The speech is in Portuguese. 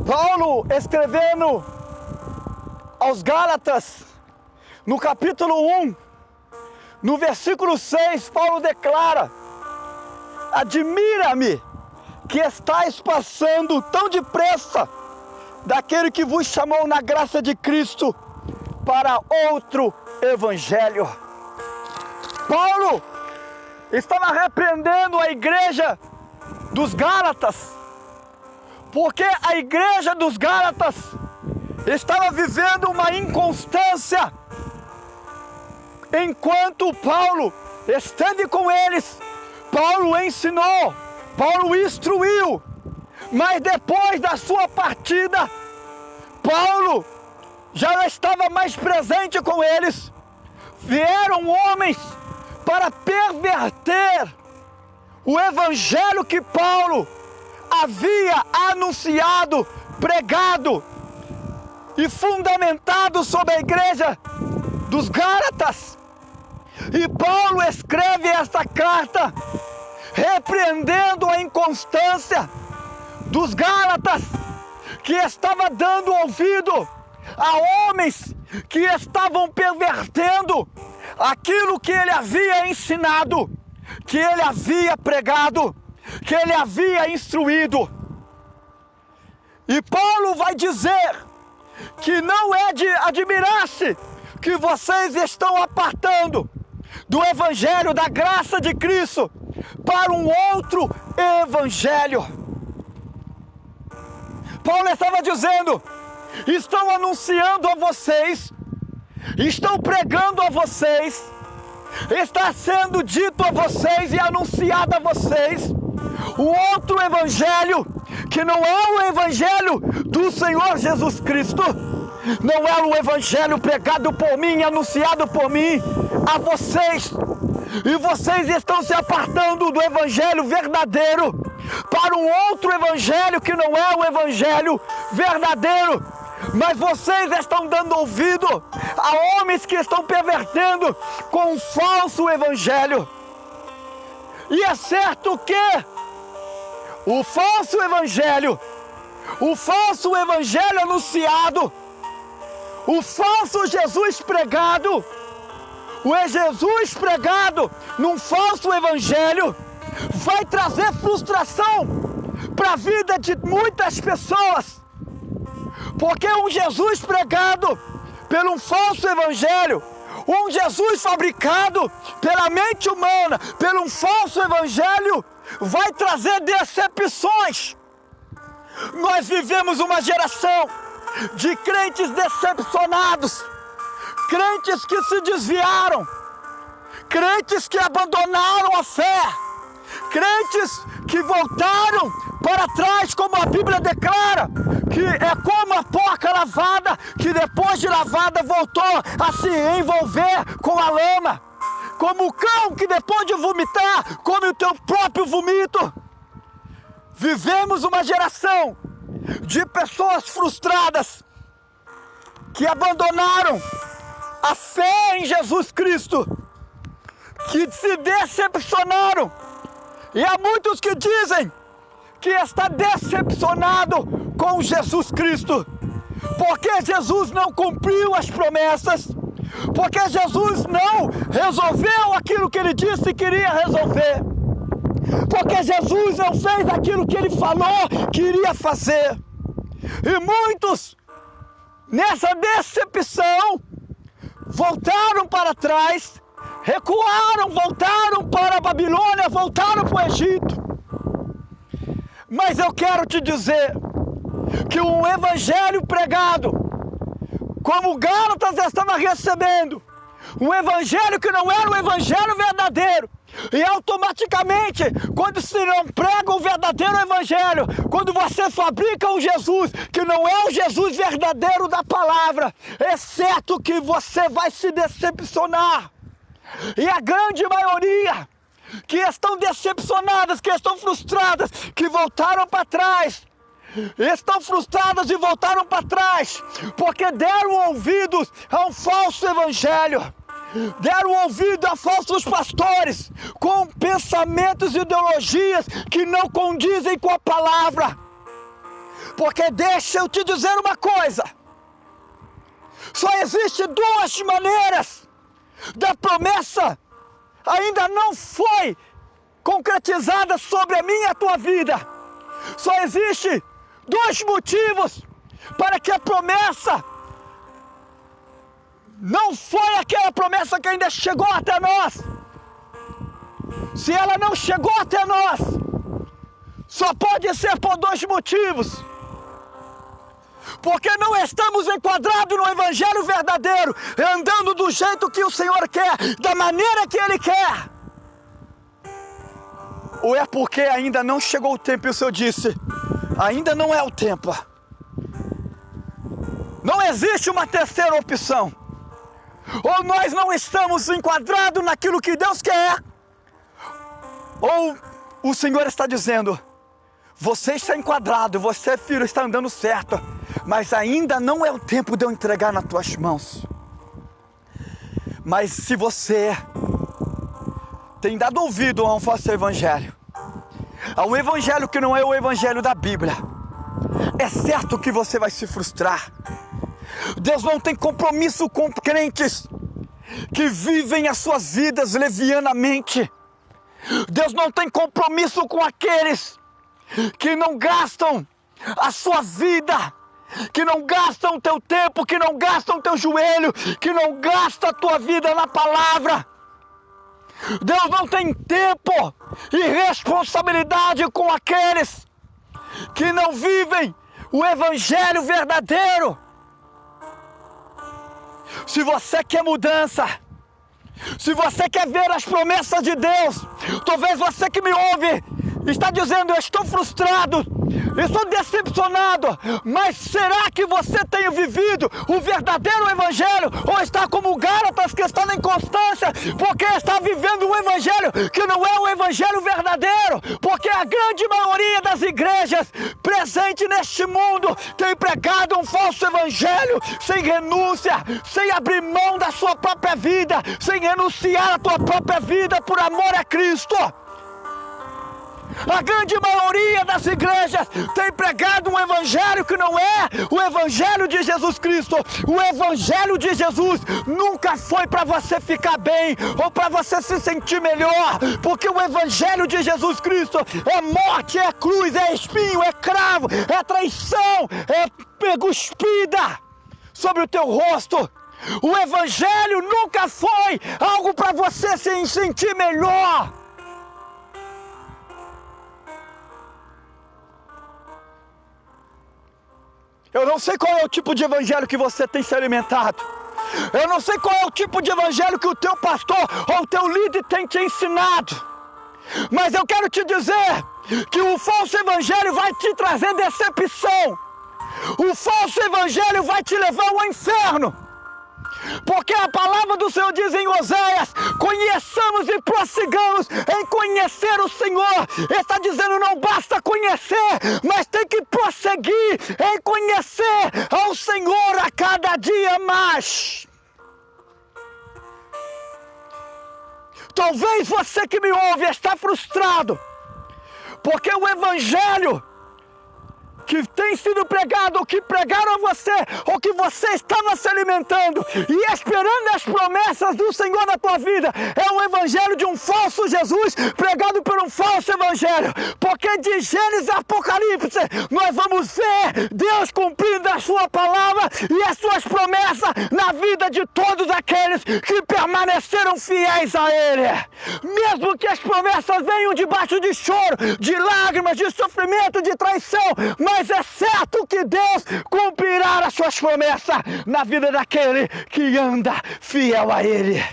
Paulo, escrevendo aos Gálatas, no capítulo 1, no versículo 6, Paulo declara: admira-me que estáis passando tão depressa daquele que vos chamou na graça de Cristo para outro evangelho. Paulo estava repreendendo a igreja dos Gálatas, porque a igreja dos Gálatas estava vivendo uma inconstância. Enquanto Paulo esteve com eles, Paulo ensinou, Paulo instruiu, mas depois da sua partida, Paulo já não estava mais presente com eles. Vieram homens para perverter o evangelho que Paulo havia anunciado, pregado e fundamentado sobre a igreja dos Gálatas. E Paulo escreve esta carta repreendendo a inconstância dos Gálatas, que estava dando ouvido a homens que estavam pervertendo aquilo que ele havia ensinado, que ele havia pregado, que ele havia instruído. E Paulo vai dizer que não é de admirar-se que vocês estão apartando do evangelho da graça de Cristo para um outro evangelho. Paulo estava dizendo: estou anunciando a vocês, estou pregando a vocês, está sendo dito a vocês e anunciado a vocês o outro evangelho, que não é o evangelho do Senhor Jesus Cristo, não é o evangelho pregado por mim, anunciado por mim a vocês. E vocês estão se apartando do evangelho verdadeiro para um outro evangelho que não é o evangelho verdadeiro. Mas vocês estão dando ouvido a homens que estão pervertendo com um falso evangelho. E é certo que o falso evangelho anunciado, o falso Jesus pregado, o Jesus pregado num falso evangelho, vai trazer frustração para a vida de muitas pessoas. Porque um Jesus pregado pelo falso evangelho, um Jesus fabricado pela mente humana, pelo falso evangelho, vai trazer decepções. Nós vivemos uma geração de crentes decepcionados, crentes que se desviaram, crentes que abandonaram a fé, crentes que voltaram para trás, como a Bíblia declara, que é como a porca lavada, que depois de lavada voltou a se envolver com a lama, como o cão que depois de vomitar come o teu próprio vomito. Vivemos uma geração de pessoas frustradas que abandonaram a fé em Jesus Cristo, que se decepcionaram. E há muitos que dizem que está decepcionado com Jesus Cristo, porque Jesus não cumpriu as promessas, porque Jesus não resolveu aquilo que ele disse que queria resolver, porque Jesus não fez aquilo que ele falou que iria fazer. E muitos, nessa decepção, voltaram para trás, recuaram, voltaram para a Babilônia, voltaram para o Egito. Mas eu quero te dizer que um evangelho pregado, como Gálatas estava recebendo, um evangelho que não era o evangelho verdadeiro, e automaticamente, quando se não prega o verdadeiro evangelho, quando você fabrica um Jesus que não é o Jesus verdadeiro da palavra, é certo que você vai se decepcionar. E a grande maioria que estão decepcionadas, que estão frustradas, que voltaram para trás, estão frustradas e voltaram para trás, porque deram ouvidos a um falso evangelho, deram ouvido a falsos pastores, com pensamentos e ideologias que não condizem com a palavra. Porque deixa eu te dizer uma coisa: só existe duas maneiras da promessa ainda não foi concretizada sobre a minha e a tua vida. Só existe dois motivos para que a promessa não foi aquela promessa que ainda chegou até nós. Se ela não chegou até nós, só pode ser por dois motivos. Porque não estamos enquadrados no Evangelho verdadeiro, andando do jeito que o Senhor quer, da maneira que Ele quer. Ou é porque ainda não chegou o tempo e o Senhor disse: ainda não é o tempo. Não existe uma terceira opção. Ou nós não estamos enquadrados naquilo que Deus quer, ou o Senhor está dizendo: você está enquadrado, você, filho, está andando certo, mas ainda não é o tempo de eu entregar nas tuas mãos. Mas se você tem dado ouvido a um falso evangelho, a um evangelho que não é o evangelho da Bíblia, é certo que você vai se frustrar. Deus não tem compromisso com crentes que vivem as suas vidas levianamente. Deus não tem compromisso com aqueles que não gastam a sua vida, que não gastam o teu tempo, que não gastam o teu joelho, que não gastam a tua vida na palavra. Deus não tem tempo e responsabilidade com aqueles que não vivem o evangelho verdadeiro. Se você quer mudança, se você quer ver as promessas de Deus, talvez você que me ouve está dizendo: eu estou frustrado, eu estou decepcionado, mas será que você tem vivido o verdadeiro evangelho? Ou está como Gálatas, que está na inconstância, porque está vivendo um evangelho que não é o evangelho verdadeiro? Porque a grande maioria das igrejas presentes neste mundo tem pregado um falso evangelho, sem renúncia, sem abrir mão da sua própria vida, sem renunciar à tua própria vida por amor a Cristo. A grande maioria das igrejas tem pregado um evangelho que não é o evangelho de Jesus Cristo. O evangelho de Jesus nunca foi para você ficar bem ou para você se sentir melhor, porque o evangelho de Jesus Cristo é morte, é cruz, é espinho, é cravo, é traição, é cuspida sobre o teu rosto. O evangelho nunca foi algo para você se sentir melhor. Eu não sei qual é o tipo de evangelho que você tem se alimentado. Eu não sei qual é o tipo de evangelho que o teu pastor ou o teu líder tem te ensinado. Mas eu quero te dizer que o falso evangelho vai te trazer decepção. O falso evangelho vai te levar ao inferno. Porque a palavra do Senhor diz em Oséias: conheçamos e prossigamos em conhecer o Senhor. Ele está dizendo: não basta conhecer, mas tem que prosseguir em conhecer ao Senhor a cada dia mais. Talvez você que me ouve está frustrado, porque o evangelho que tem sido pregado, ou que pregaram a você, ou que você estava se alimentando e esperando as promessas do Senhor na tua vida, é um evangelho de um falso Jesus, pregado por um falso evangelho. Porque de Gênesis a Apocalipse nós vamos ver Deus cumprindo a sua palavra e as suas promessas na vida de todos aqueles que permaneceram fiéis a Ele. Mesmo que as promessas venham debaixo de choro, de lágrimas, de sofrimento, de traição, mas é certo que Deus cumprirá as suas promessas na vida daquele que anda fiel a Ele.